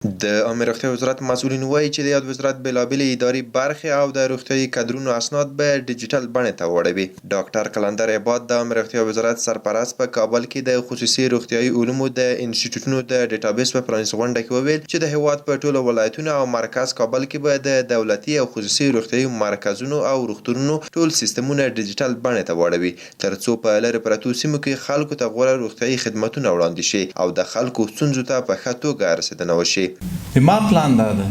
د عامه روغتیا وزارت مسؤلین وایي چې د یاد وزارت بېلابېلې اداري برخې او د روغتیايي کادرونو اسناد به ډیجیټل بڼې ته واړوي. ډاکټر قلندر عباد د عامه روغتیا وزارت سرپرست په کابل کې د خصوصي روغتیايي علومو د انسټیټیوټونو د ډیټابیس په پرانیستې غونډه کې وویل چې د هېواد په ټولو ولایتونو او مرکز کابل کې به د دولتي او خصوصي روغتیايي مرکزونو او روغتونونو ټول سیستمونه ډیجیټل بڼې ته واړوي ترڅو په لرې پرتو سیمو کې خلکو ته غوره روغتیايي خدمتونه وړاندې شي او د خلکو ستونزو ته په ښه توګه رسیدنه وشي. ما پلان دا ده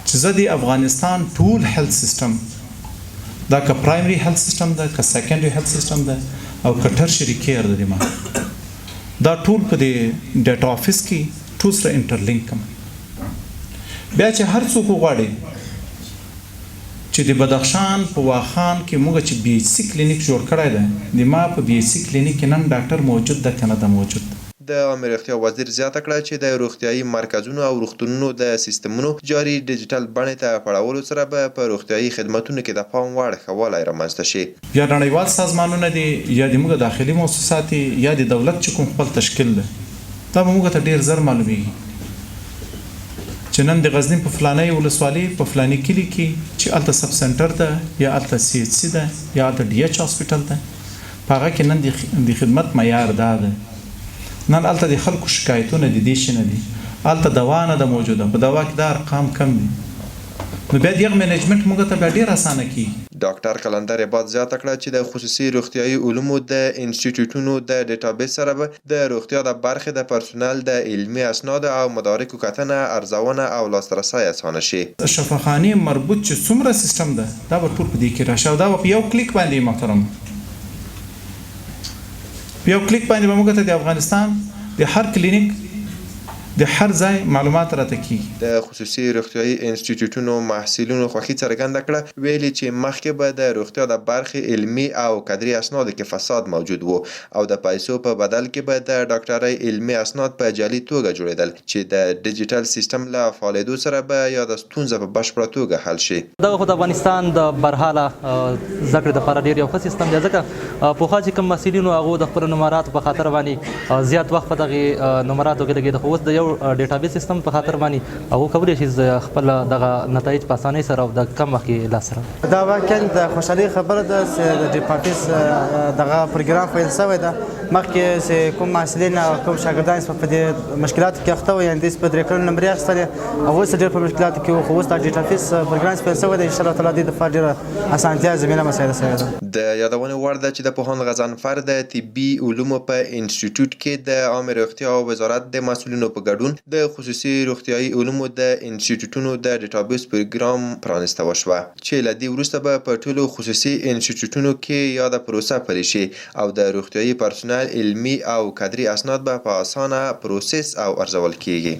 چې زه د افغانستان ټول هیلث سیستم دا که پرایمري هیلث سیستم ده که سیکنډري هیلث سیستم ده او که ټرشري کیر ده ما دا ټول په دې ډیټا افیس کې ټول سره انټرلینک کړم. بیا چې هر څوک وغواړي چې د بدخشان په واخان کې موږ چې بي ایچ سي کلینیک جوړ کړی دی د ما په بي ایچ سي کلینیک کې نن ډاکټر موجود ده که نه ده موجود. د عامه روغتیا وزیر زیاته کړه چې د روغتیايي مرکزونو او روغتونونو د سیستمونو جاري ډیجیټل بڼې ته پړاولو سره به په روغتیايي خدماتونو کې د پام وړ ښه والی رامنځته شي. یا نړیوال سازمانونه دي یا د موږ داخلي مؤسسات یا د دولت چې کوم خپل تشکیل ده دا به موږ ته ډیر زر معلومیږي چې نن د غزني په فلاني ولسوالۍ په فلاني کلي کې چې هلته سب سنټر ده یا هلته سی ایچ سی ده یا هلته ډي ایچ هاسپټل ده په هغه کې نن د خدمت معیار دا ده. نن هلته د خلکو شکایتونه د دې شي نه دي هلته دوا نه ده موجوده په دوا کې دا ارقام کم دي نو بیا دغه منیجمنت موږ ته بیا ډېر اسانه کېږي. ډاکټر قلندر عباد زیاته کړه چې د خصوصي روغتیايي علومو د انسټیټیوټونو د ډیټابیس سره به د روغتیا د برخې د پرسونل د علمي اسنادو او مدارکو کتنه ارزونه او لاسرسی اسانه شي. شفاخانې مربوط چې څومره سیستم ده دا به ټول په دې کې راشي او دا به په یو کلیک باندې محترم په یو کلیک باندې به موږ ته د افغانستان د هر کلینیک د هر ځای معلومات راته کیږي. د خصوصي روغتیايي انسټیټیوټونو محصلینو خوښي څرګنده کړه ویلي چې مخکې به د روغتیا د برخې علمي او کادري اسنادو کې فساد موجود و او د پیسو په بدل کې به د ډاکټرۍ علمي اسناد په جعلي توګه جوړېدل چې د ډیجیټل سیستم له فعالېدو سره به یا د ستونزه په بشپړه توګه حل شي. دغه خو د افغانستان د برحاله زده کړې دپاره ډېر یو ښه سیستم دی ځکه پخوا چې کوم محصلینو هغو د خپلو نمراتو په خاطر باندې زیات وخت په دغې نمراتو کې لګېده خو اوس د یو ډیټابیس سیستم په خاطر باندې هغه کولی شي خپل دغه نتایج په اسانۍ سره او د کم وخت کې لاس سره. دا واقعا د خوشحالۍ خبره ده چې د ډیټابیس دغه پروګرام پیل شوی ده. مخکې چې کوم محصلین او کوم شاګردان په دې مشکلاتو کې اخته وو یعنې دوی په درې کلونو نمرې اخیستلې هغوی څه ډېر په مشکلاتو کې وو خو اوس دا ډیټابیس پروګرام پیل شوی دی انشاءالله تعالی دې دپاره ډېره اسانتیا زمینه مساعده شوې ده. د یادونې وړ ده چې د پوهاند غضنفر د طبي علومو په انسټیټیوټ کې د عامه روغتیا وزارت د مسؤلینو په ګډون د خصوصي روغتیايي علومو د انسټیټیوټونو د ډیټابیس پروګرام پرانیسته وشوه چې له دې وروسته به په ټولو خصوصي انسټیټیوټونو کې یاده پروسه پلي شي او د روغتیايي پرسونل علمي او کادري اسناد به په اسانه پروسس او ارزول کیږي.